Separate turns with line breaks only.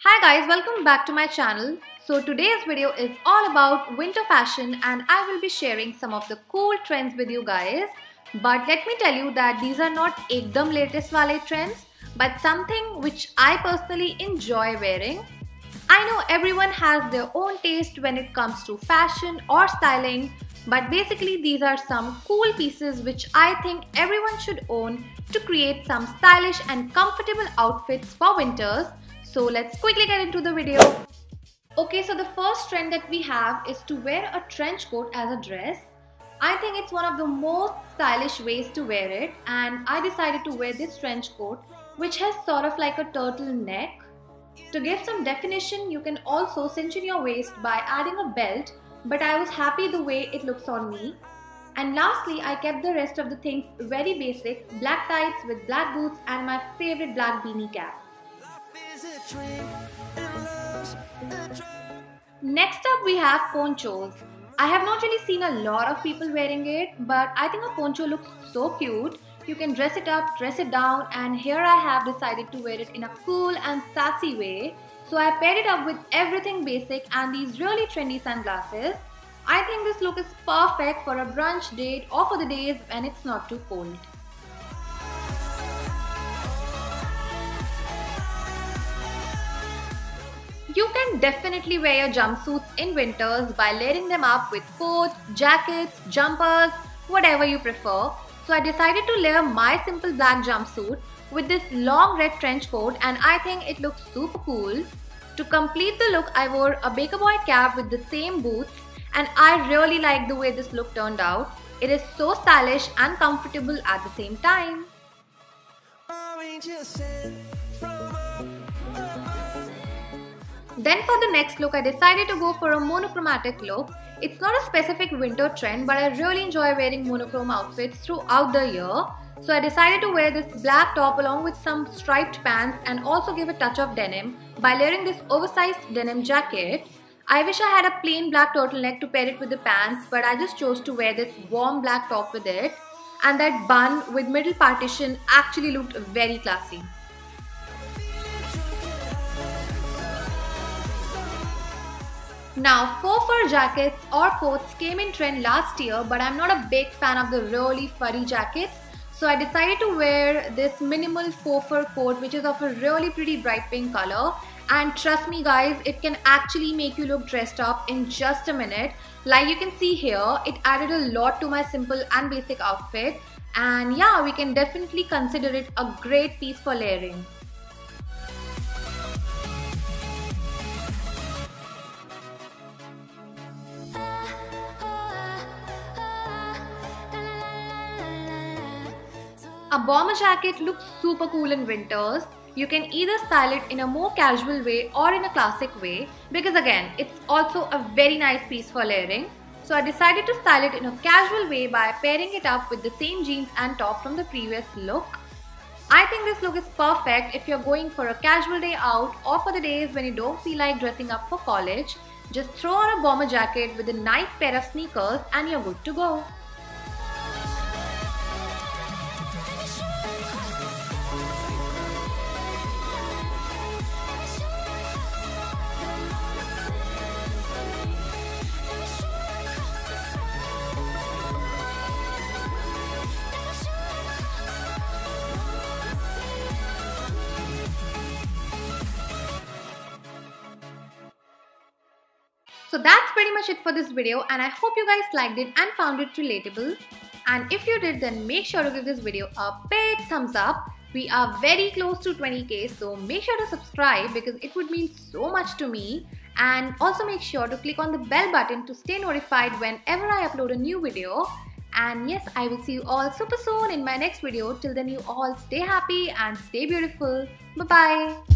Hi guys, welcome back to my channel. So today's video is all about winter fashion and I will be sharing some of the cool trends with you guys. But let me tell you that these are not ekdam latest wale trends, but something which I personally enjoy wearing. I know everyone has their own taste when it comes to fashion or styling, but basically these are some cool pieces which I think everyone should own to create some stylish and comfortable outfits for winters. So let's quickly get into the video. Okay, so the first trend that we have is to wear a trench coat as a dress. I think it's one of the most stylish ways to wear it, and I decided to wear this trench coat which has sort of like a turtleneck. To give some definition, you can also cinch in your waist by adding a belt, but I was happy the way it looks on me. And lastly, I kept the rest of the things very basic, black tights with black boots and my favorite black beanie cap. Next up we have ponchos. I have not really seen a lot of people wearing it, but I think a poncho looks so cute. You can dress it up, dress it down, and here I have decided to wear it in a cool and sassy way. So I paired it up with everything basic and these really trendy sunglasses. I think this look is perfect for a brunch date or for the days when it's not too cold. You can definitely wear your jumpsuits in winters by layering them up with coats, jackets, jumpers, whatever you prefer. So I decided to layer my simple black jumpsuit with this long red trench coat and I think it looks super cool. To complete the look, I wore a Baker Boy cap with the same boots and I really like the way this look turned out. It is so stylish and comfortable at the same time. Then for the next look, I decided to go for a monochromatic look. It's not a specific winter trend, but I really enjoy wearing monochrome outfits throughout the year. So I decided to wear this black top along with some striped pants and also give a touch of denim by layering this oversized denim jacket. I wish I had a plain black turtleneck to pair it with the pants, but I just chose to wear this warm black top with it. And that bun with middle partition actually looked very classy. Now, faux fur jackets or coats came in trend last year, but I'm not a big fan of the really furry jackets. So I decided to wear this minimal faux fur coat which is of a really pretty bright pink color. And trust me guys, it can actually make you look dressed up in just a minute. Like you can see here, it added a lot to my simple and basic outfit. And yeah, we can definitely consider it a great piece for layering. A bomber jacket looks super cool in winters. You can either style it in a more casual way or in a classic way because again, it's also a very nice piece for layering. So I decided to style it in a casual way by pairing it up with the same jeans and top from the previous look. I think this look is perfect if you're going for a casual day out or for the days when you don't feel like dressing up for college. Just throw on a bomber jacket with a nice pair of sneakers and you're good to go. So that's pretty much it for this video and I hope you guys liked it and found it relatable. And if you did, then make sure to give this video a big thumbs up. We are very close to 20k, so make sure to subscribe because it would mean so much to me. And also make sure to click on the bell button to stay notified whenever I upload a new video. And yes, I will see you all super soon in my next video. Till then, you all stay happy and stay beautiful. Bye bye.